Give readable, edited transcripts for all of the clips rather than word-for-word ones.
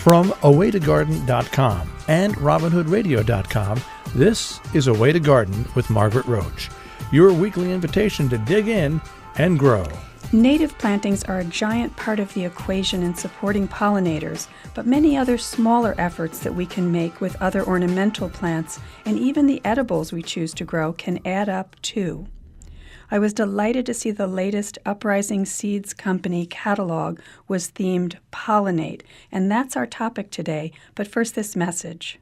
From awaytogarden.com and robinhoodradio.com, this is A Way to Garden with Margaret Roach, your weekly invitation to dig in and grow. Native plantings are a giant part of the equation in supporting pollinators, but many other smaller efforts that we can make with other ornamental plants and even the edibles we choose to grow can add up too. I was delighted to see the latest Uprising Seeds Company catalog was themed Pollinate, and that's our topic today. But first, this message.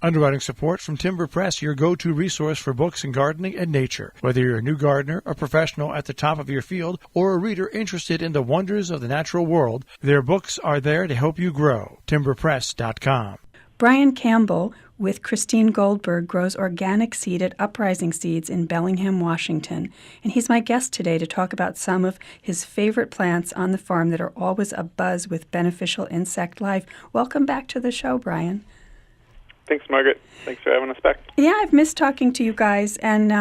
Underwriting support from Timber Press, your go-to resource for books in gardening and nature. Whether you're a new gardener, a professional at the top of your field, or a reader interested in the wonders of the natural world, their books are there to help you grow. timberpress.com. Brian Campbell with Christine Goldberg grows organic seed at Uprising Seeds in Bellingham, Washington, and he's my guest today to talk about some of his favorite plants on the farm that are always abuzz with beneficial insect life. Welcome back to the show, Brian. Thanks, Margaret. Thanks for having us back. Yeah, I've missed talking to you guys, and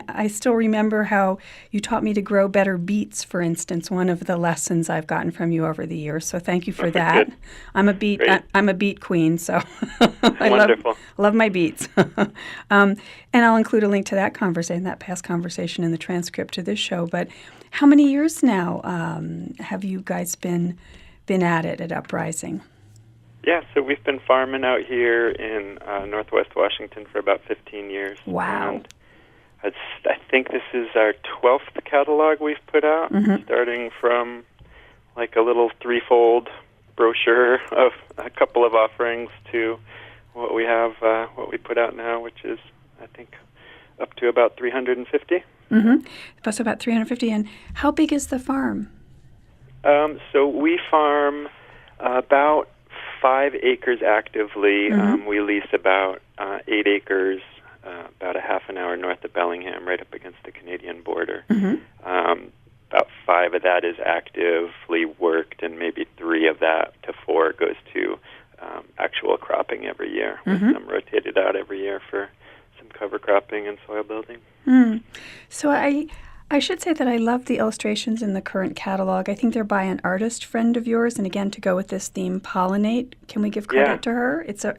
I still remember how you taught me to grow better beets, for instance, one of the lessons I've gotten from you over the years. So thank you for that. Good. I'm a beet queen, so I love my beets. And I'll include a link to that conversation, that past conversation, in the transcript to this show. But how many years now have you guys been at it at Uprising? Yeah, so we've been farming out here in Northwest Washington for about 15 years. Wow. And I think this is our 12th catalog we've put out, starting from like a little threefold brochure of a couple of offerings to what we have, what we put out now, which is, I think, up to about 350. So about 350. And how big is the farm? So we farm about 5 acres actively. We lease about 8 acres, about a half an hour north of Bellingham, right up against the Canadian border. About 5 of that is actively worked, and maybe 3 of that to 4 goes to actual cropping every year, with some rotated out every year for some cover cropping and soil building. So I should say that I love the illustrations in the current catalog. I think they're by an artist friend of yours, and again, to go with this theme, Pollinate. Can we give credit to her? It's a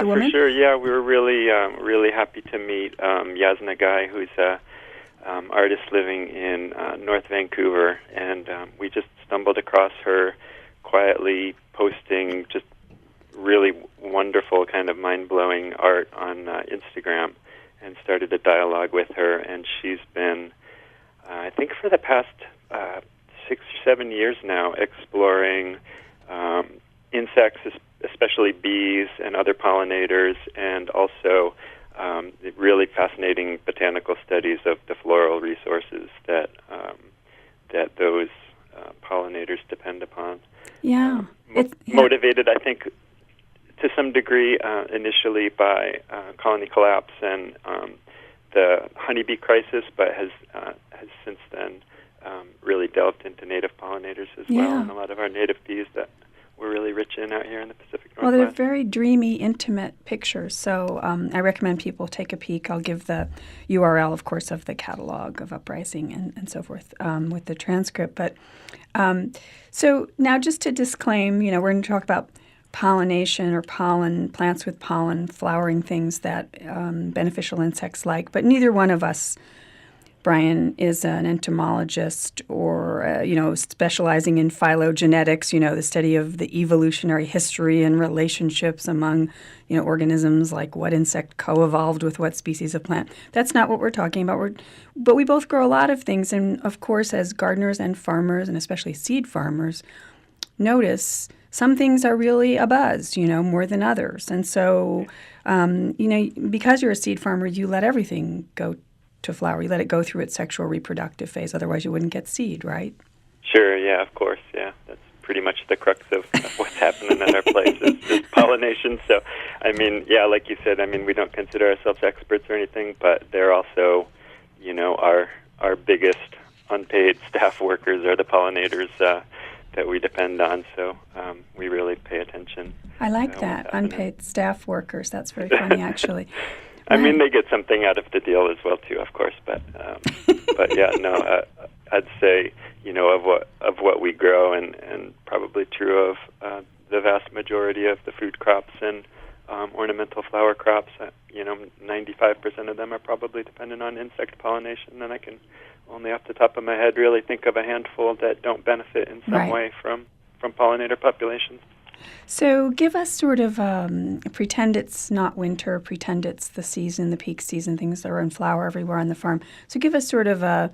woman? For sure. Yeah, we were really happy to meet Yasna Guy, who's a artist living in North Vancouver, and we just stumbled across her quietly posting just really wonderful, kind of mind-blowing art on Instagram, and started a dialogue with her, and she's been, I think for the past 6 or 7 years now, exploring insects, especially bees and other pollinators, and also really fascinating botanical studies of the floral resources that those pollinators depend upon. Yeah. Motivated, I think, to some degree, initially by colony collapse and the honeybee crisis, but has since then really delved into native pollinators as well, and a lot of our native bees that we're really rich in out here in the Pacific Northwest. Well, they're very dreamy, intimate pictures, so I recommend people take a peek. I'll give the URL, of course, of the catalog of Uprising and so forth with the transcript. But so now just to disclaim, we're going to talk about pollination or pollen, plants with pollen, flowering things that beneficial insects like. But neither one of us, Brian, is an entomologist or, specializing in phylogenetics, the study of the evolutionary history and relationships among, organisms, like what insect co-evolved with what species of plant. That's not what we're talking about. But we both grow a lot of things. And, of course, as gardeners and farmers, and especially seed farmers, notice some things are really abuzz, more than others. And so, because you're a seed farmer, you let everything go to flower. You let it go through its sexual reproductive phase. Otherwise, you wouldn't get seed, right? Sure, yeah, of course, yeah. That's pretty much the crux of what's happening in our place is pollination. So, like you said, we don't consider ourselves experts or anything, but they're also, our biggest unpaid staff workers are the pollinators that we depend on, so we really pay attention. I like that, unpaid staff workers. That's very funny, actually. They get something out of the deal as well, too, of course. But yeah, no, I'd say, of what we grow, and probably true of the vast majority of the food crops and ornamental flower crops. 95% of them are probably dependent on insect pollination, and I can only off the top of my head really think of a handful that don't benefit in some way from pollinator populations. So give us sort of, pretend it's not winter, pretend it's the season, the peak season, things that are in flower everywhere on the farm. So give us sort of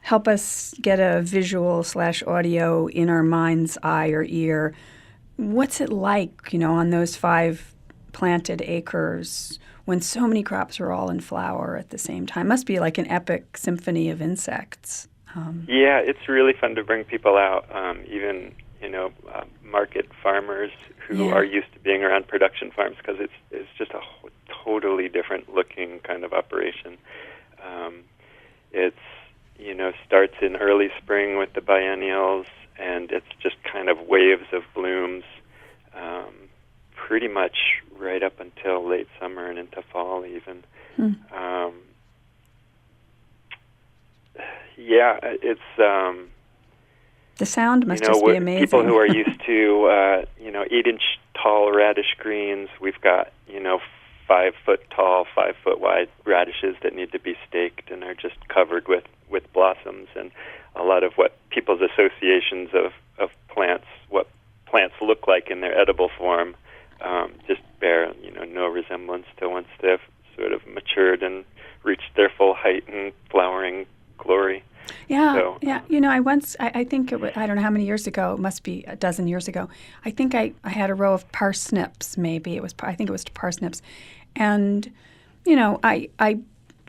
help us get a visual / audio in our mind's eye or ear. What's it like, on those 5 planted acres when so many crops are all in flower at the same time? Must be like an epic symphony of insects. Yeah, it's really fun to bring people out, even market farmers who are used to being around production farms, because it's just a totally different looking kind of operation. It's starts in early spring with the biennials, and it's just kind of waves of blooms, pretty much right up until late summer and into fall even. It's the sound must just be amazing. People who are used to 8-inch tall radish greens, we've got 5-foot tall, 5-foot wide radishes that need to be staked and are just covered with blossoms, and a lot of what people's associations of plants, what plants look like in their edible form, just bear no resemblance to once they've sort of matured and reached their full height and flowering glory. Yeah, so, yeah. I think it was, I don't know how many years ago, it must be a dozen years ago, I think I had a row of parsnips, I think it was parsnips. And, I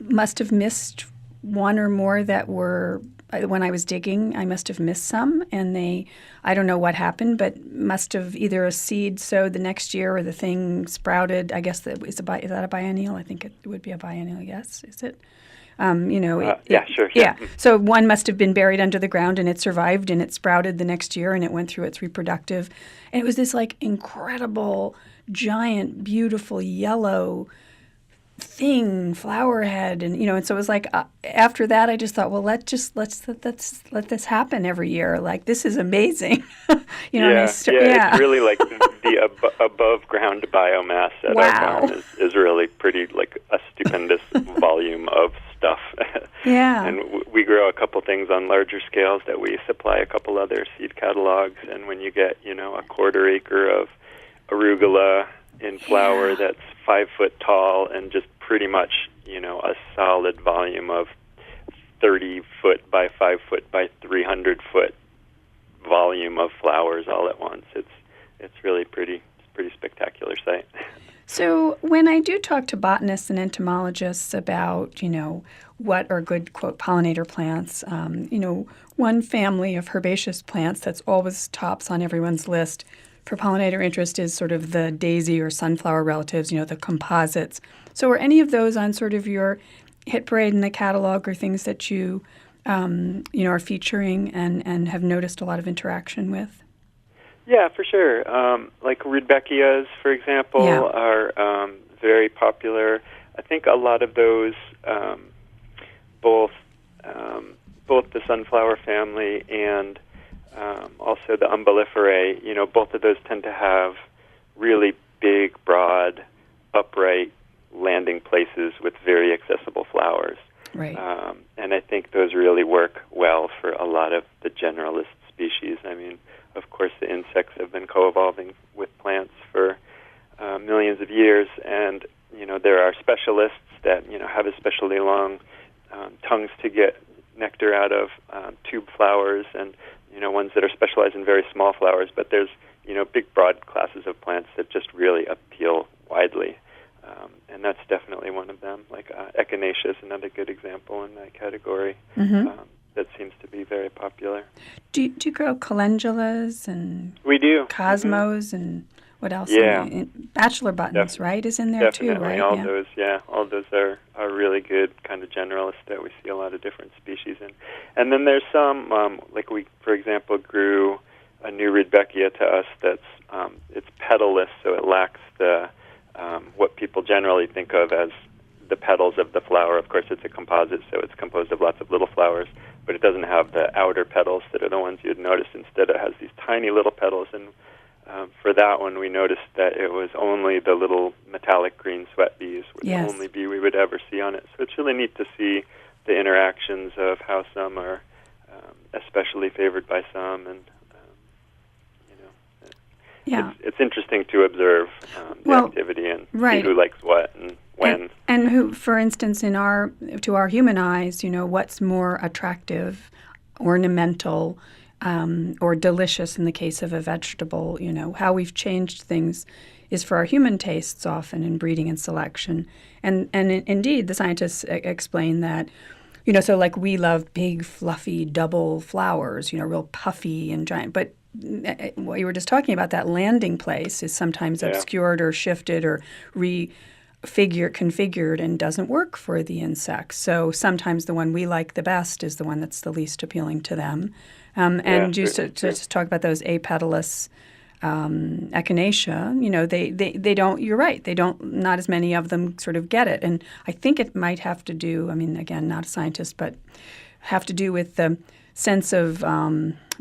must have missed one or more that were, when I was digging, I must have missed some. And I don't know what happened, but must have either a seed sowed the next year or the thing sprouted. I guess is that a biennial? I think it would be a biennial, yes. Is it? Sure. Yeah. So one must have been buried under the ground, and it survived, and it sprouted the next year, and it went through its reproductive. And it was this incredible, giant, beautiful yellow thing, flower head, and and so it was after that I just thought, well, let's let this happen every year. This is amazing. It's really like the above ground biomass at our farm is really pretty a stupendous volume of stuff. Yeah. And we grow a couple things on larger scales that we supply a couple other seed catalogs, and when you get a quarter acre of arugula in flower that's 5 foot tall and just pretty much a solid volume of 30 foot by 5 foot by 300 foot volume of flowers all at once, it's really pretty spectacular sight. So when I do talk to botanists and entomologists about, what are good, quote, pollinator plants, one family of herbaceous plants that's always tops on everyone's list for pollinator interest is sort of the daisy or sunflower relatives, the composites. So are any of those on sort of your hit parade in the catalog, or things that you, are featuring and have noticed a lot of interaction with? Yeah, for sure. Like rudbeckias, for example, are very popular. I think a lot of those, both the sunflower family and also the umbelliferae, both of those tend to have really big, broad, upright landing places with very accessible flowers. Right. And I think those really work well for a lot of the generalist species. I mean, of course, the insects have been co-evolving with plants for millions of years, and there are specialists that have especially long tongues to get nectar out of tube flowers, and ones that are specialized in very small flowers. But there's big, broad classes of plants that just really appeal widely, and that's definitely one of them. Like echinacea is another good example in that category. That seems to be very popular. Do you grow calendulas and we do cosmos and what else? Yeah, bachelor buttons, right, is in there too, right? All those are really good kind of generalists that we see a lot of different species in. And then there's some like we, for example, grew a new rudbeckia to us that's it's petalless, so it lacks the what people generally think of as the petals of the flower. Of course, it's a composite, so it's composed of lots of little flowers, but it doesn't have the outer petals that are the ones you'd notice. Instead, it has these tiny little petals, and for that one, we noticed that it was only the little metallic green sweat bees were the only bee we would ever see on it. So it's really neat to see the interactions of how some are especially favored by some, and it's interesting to observe the activity and see who likes what and when. And who, for instance, to our human eyes, what's more attractive, ornamental, or delicious in the case of a vegetable. How we've changed things is for our human tastes often in breeding and selection. And indeed, the scientists explain that, so like we love big, fluffy, double flowers, real puffy and giant. But what you were just talking about, that landing place is sometimes obscured or shifted or configured and doesn't work for the insects. So sometimes the one we like the best is the one that's the least appealing to them. And just to talk about those apetalous echinacea, they don't, you're right, not as many of them sort of get it. And I think it might have to do, again, not a scientist, but have to do with the sense of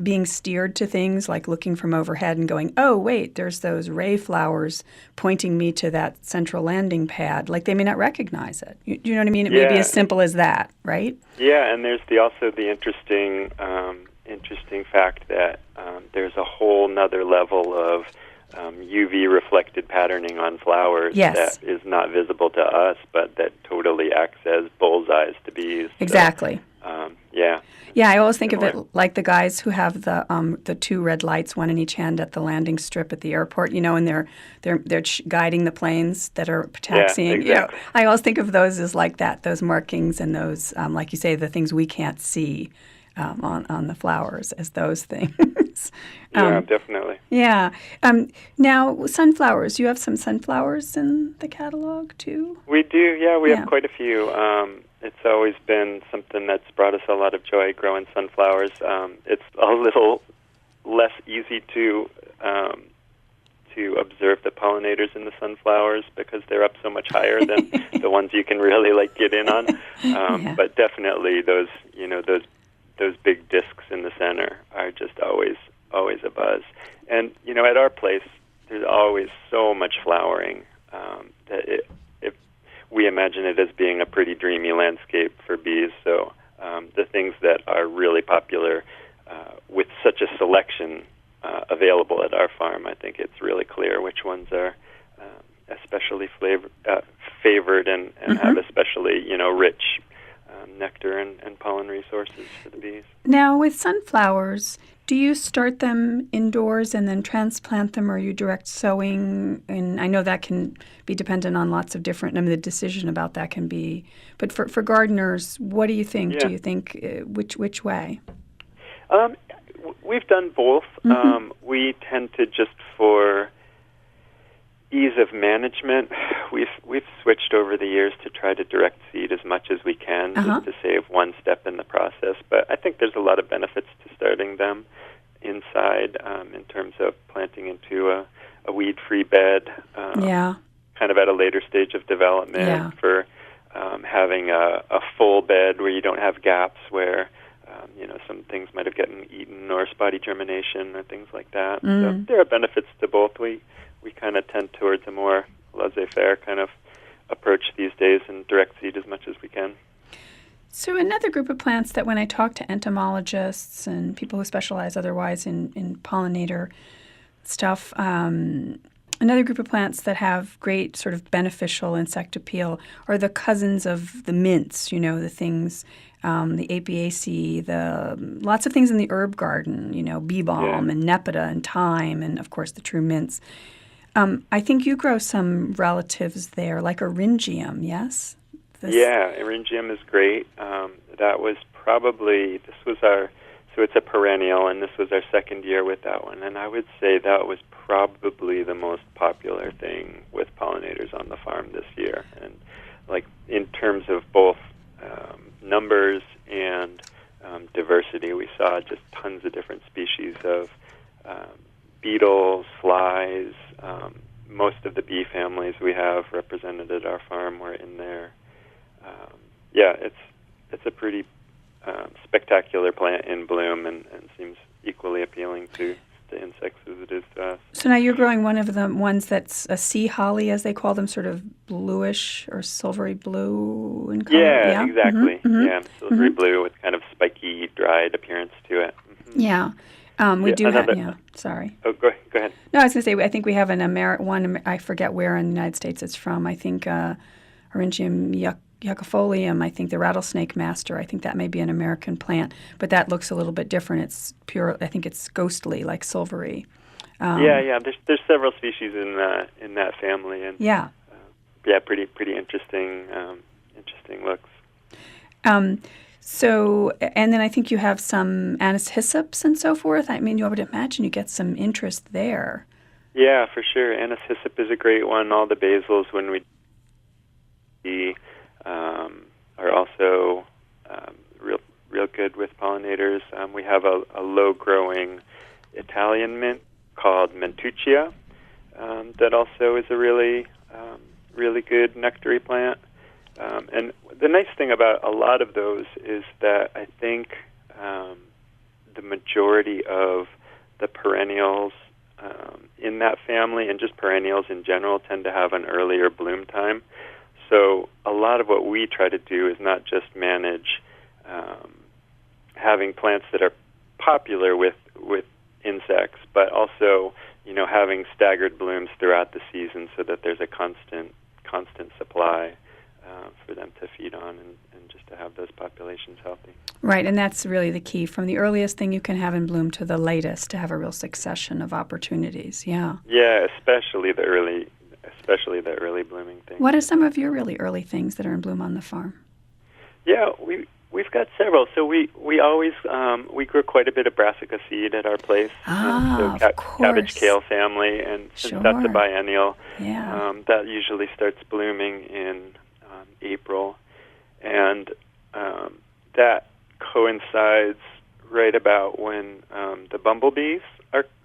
being steered to things, like looking from overhead and going, oh, wait, there's those ray flowers pointing me to that central landing pad. Like they may not recognize it. You know what I mean? It may be as simple as that, right? Yeah, and there's also the interesting fact that there's a whole nother level of UV reflected patterning on flowers that is not visible to us, but that totally acts as bullseyes to bees. Exactly. So, Yeah, I always think of it like the guys who have the two red lights, one in each hand at the landing strip at the airport, and they're guiding the planes that are taxiing. Yeah, exactly. I always think of those as like that, those markings and those, like you say, the things we can't see on the flowers as those things. Yeah, definitely. Yeah. Now, sunflowers. You have some sunflowers in the catalog too? We do. Yeah, we have quite a few. It's always been something that's brought us a lot of joy, growing sunflowers. It's a little less easy to observe the pollinators in the sunflowers because they're up so much higher than the ones you can really get in on. But definitely those big discs in the center are just always a buzz. And at our place, there's always so much flowering that we imagine it as being a pretty dreamy landscape for bees. So the things that are really popular with such a selection available at our farm, I think it's really clear which ones are especially favored and have especially rich nectar and pollen resources for the bees. Now, with sunflowers, do you start them indoors and then transplant them, or are you direct sowing? And I know that can be dependent on lots of different, the decision about that can be, but for gardeners, what do you think? Yeah. Do you think, which way? We've done both. We tend to, just for ease of management, we've switched over the years to try to direct seed as much as we can, just to save one step in the process. But I think there's a lot of benefits to starting them inside in terms of planting into a weed-free bed, kind of at a later stage of development, for having a full bed where you don't have gaps where some things might have gotten eaten or spotty germination or things like that. So there are benefits to both. We kind of tend towards a more laissez-faire kind of approach these days and direct seed as much as we can. So another group of plants that when I talk to entomologists and people who specialize otherwise in pollinator stuff, another group of plants that have great sort of beneficial insect appeal are the cousins of the mints, the things, the apiaceae, lots of things in the herb garden, bee balm and nepeta and thyme and, of course, the true mints. I think you grow some relatives there, like eryngium, yes? Eryngium is great. That was probably, so it's a perennial, and this was our second year with that one. And I would say that was probably the most popular thing with pollinators on the farm this year. And in terms of both numbers and diversity, we saw just tons of different species of beetles, flies. Most of the bee families we have represented at our farm were in there. It's a pretty spectacular plant in bloom and seems equally appealing to the insects as the it is to us. So now you're growing one of the ones that's a sea holly, as they call them, sort of bluish or silvery blue in color. Yeah, exactly. Mm-hmm. Yeah, silvery blue with kind of spiky, dried appearance to it. Mm-hmm. Yeah. We do have, sorry. Oh, go ahead. No, I was going to say, I think we have one, I forget where in the United States it's from. I think Orangium yucifolium, I think the rattlesnake master, I think that may be an American plant, but that looks a little bit different. It's pure, I think it's ghostly, like silvery. Yeah. There's several species in that family, and pretty interesting looks. So, and then I think you have some Anis hyssops and so forth. I mean, you would imagine you get some interest there. Yeah, for sure. Anis hyssop is a great one. All the basils, when we are also real good with pollinators. We have a low-growing Italian mint called Mentuccia that also is a really good nectary plant. And the nice thing about a lot of those is that I think the majority of the perennials in that family, and just perennials in general, tend to have an earlier bloom time. So a lot of what we try to do is not just manage having plants that are popular with insects, but also, having staggered blooms throughout the season so that there's a constant supply for them to feed on and just to have those populations healthy. Right, and that's really the key, from the earliest thing you can have in bloom to the latest, to have a real succession of opportunities. Yeah. Yeah, especially the early blooming things. What are some of your really early things that are in bloom on the farm? Yeah, we've got several. So we always we grow quite a bit of brassica seed at our place. Of course. Cabbage kale family, and since that's a biennial, yeah. That usually starts blooming in April, and that coincides right about when the bumblebees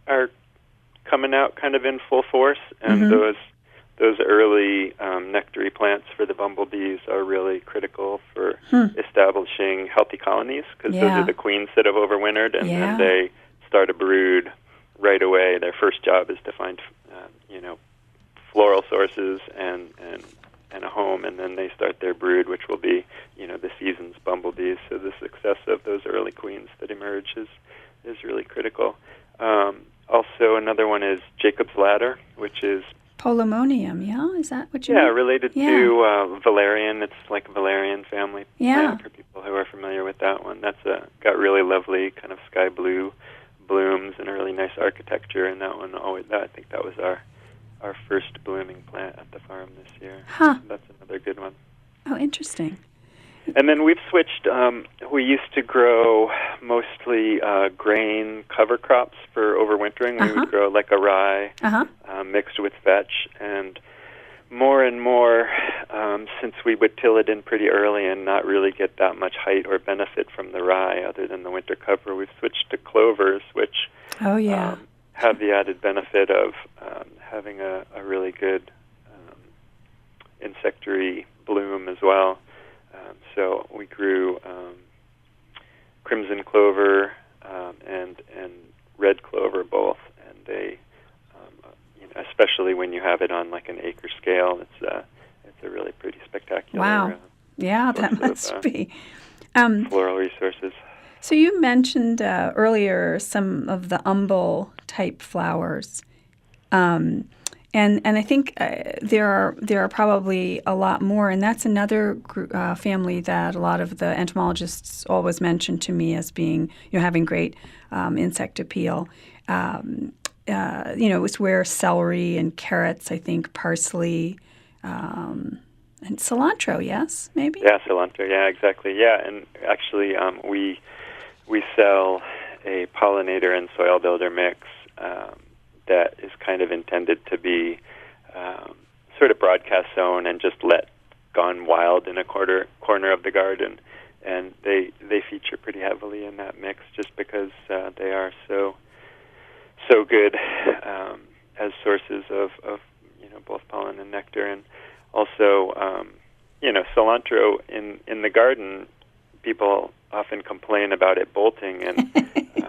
are coming out kind of in full force, and those early nectary plants for the bumblebees are really critical for establishing healthy colonies, because those are the queens that have overwintered, and they start a brood right away. Their first job is to find floral sources and a home, and then they start their brood, which will be the season's bumblebees. So the success of those early queens that emerge is really critical. Also, another one is Jacob's Ladder, which is Polemonium, is that what you mean? Yeah, related to valerian. It's like a valerian family plant, for people who are familiar with that one. That's got really lovely kind of sky blue blooms and a really nice architecture, and that one I think that was our first blooming plant at the farm this year. Huh. That's another good one. Oh, interesting. And then we've switched. We used to grow mostly grain cover crops for overwintering. We would grow like a rye mixed with vetch. And more, since we would till it in pretty early and not really get that much height or benefit from the rye other than the winter cover, we've switched to clovers, which have the added benefit of having a really good insectary bloom as well. So we grew crimson clover and red clover both, and they, especially when you have it on like an acre scale, it's a really pretty spectacular. Wow! That must be floral resources. So you mentioned earlier some of the umbel type flowers. And I think there are probably a lot more, and that's another family that a lot of the entomologists always mention to me as being, having great insect appeal. It's where celery and carrots, I think, parsley, and cilantro. Yes, maybe. Yeah, cilantro. Yeah, exactly. Yeah, and actually, we sell a pollinator and soil builder mix. That is kind of intended to be sort of broadcast sown and just let gone wild in a corner of the garden, and they feature pretty heavily in that mix just because they are so good as sources of both pollen and nectar, and also cilantro in the garden. People often complain about it bolting, and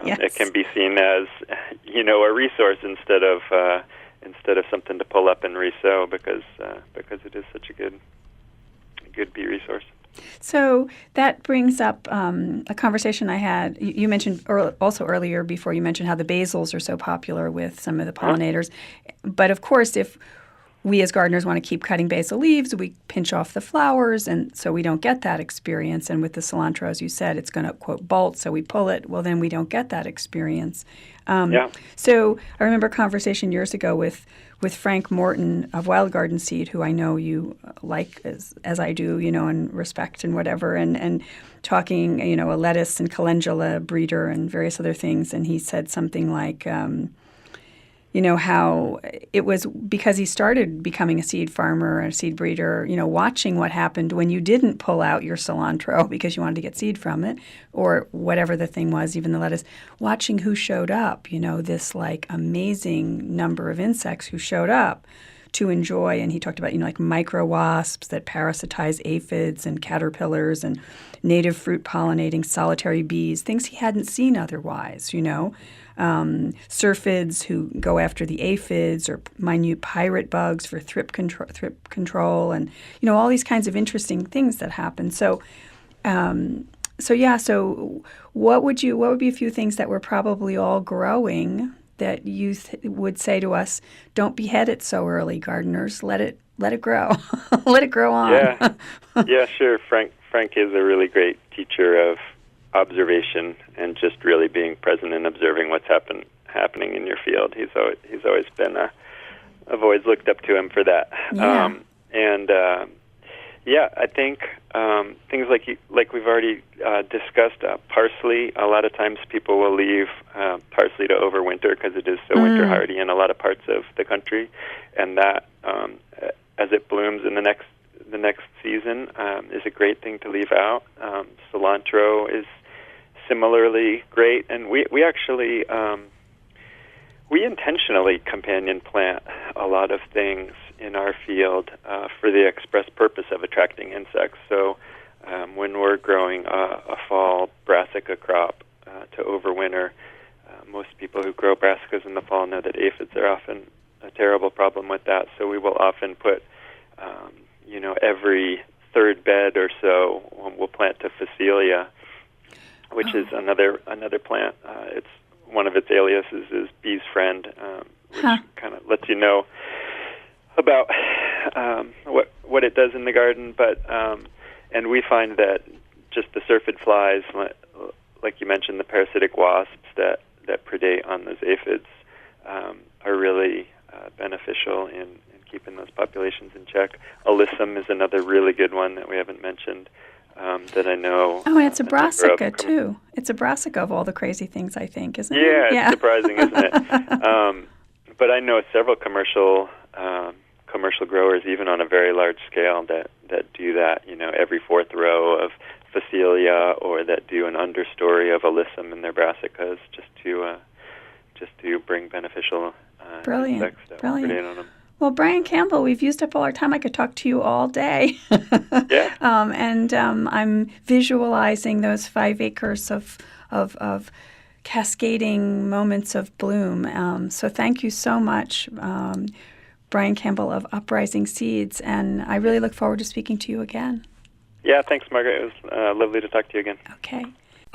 Yes. it can be seen as, a resource instead of something to pull up and resew, because it is such a good bee resource. So that brings up a conversation I had. You mentioned also earlier before, you mentioned how the basils are so popular with some of the pollinators. But of course, if we as gardeners want to keep cutting basil leaves, we pinch off the flowers, and so we don't get that experience. And with the cilantro, as you said, it's going to, quote, bolt, so we pull it. Well, then we don't get that experience. So I remember a conversation years ago with Frank Morton of Wild Garden Seed, who I know you like as I do, and respect and whatever, and talking, a lettuce and calendula breeder and various other things. And he said something like, how it was because he started becoming a seed farmer, a seed breeder, watching what happened when you didn't pull out your cilantro because you wanted to get seed from it, or whatever the thing was, even the lettuce, watching who showed up, this like amazing number of insects who showed up to enjoy. And he talked about, like micro wasps that parasitize aphids and caterpillars, and native fruit pollinating solitary bees, things he hadn't seen otherwise, syrphids who go after the aphids, or minute pirate bugs for thrip control, and all these kinds of interesting things that happen. So what would be a few things that we're probably all growing that you would say to us, don't behead it so early, gardeners, let it grow. Let it grow on. Yeah, sure. Frank is a really great teacher of observation and just really being present and observing what's happening in your field. He's always been I've always looked up to him for that. I think things like we've already discussed, parsley. A lot of times people will leave parsley to overwinter because it is so winter hardy in a lot of parts of the country, and that as it blooms in the next season is a great thing to leave out. Cilantro is similarly great, and we actually we intentionally companion plant a lot of things in our field for the express purpose of attracting insects. So when we're growing a fall brassica crop to overwinter, most people who grow brassicas in the fall know that aphids are often a terrible problem with that. So we will often put, every third bed or so, we'll plant to Phacelia, which is another plant. It's one of its aliases is bee's friend, which kind of lets you know about what it does in the garden. But and we find that just the syrphid flies, like you mentioned, the parasitic wasps that predate on those aphids, are really beneficial in keeping those populations in check. Alyssum is another really good one that we haven't mentioned. That I know. Oh, and it's a brassica, too. It's a brassica of all the crazy things, I think, isn't it? Yeah, it's surprising, isn't it? But I know several commercial growers, even on a very large scale, that do that, every fourth row of Phacelia, or that do an understory of Alyssum in their brassicas just to bring beneficial insects that predate on them. Well, Brian Campbell, we've used up all our time. I could talk to you all day. Yeah. I'm visualizing those 5 acres of cascading moments of bloom. So thank you so much, Brian Campbell of Uprising Seeds, and I really look forward to speaking to you again. Yeah, thanks, Margaret. It was lovely to talk to you again. Okay.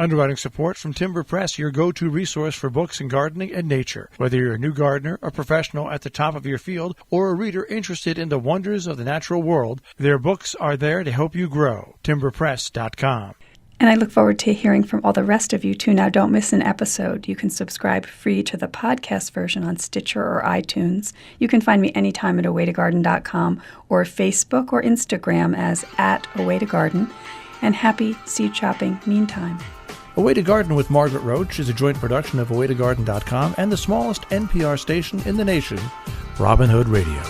Underwriting support from Timber Press, your go-to resource for books in gardening and nature. Whether you're a new gardener, a professional at the top of your field, or a reader interested in the wonders of the natural world, their books are there to help you grow. TimberPress.com. And I look forward to hearing from all the rest of you, too. Now, don't miss an episode. You can subscribe free to the podcast version on Stitcher or iTunes. You can find me anytime at awaytogarden.com or Facebook or Instagram as @awaytogarden. And happy seed shopping meantime. Away to Garden with Margaret Roach is a joint production of awaytogarden.com and the smallest NPR station in the nation, Robin Hood Radio.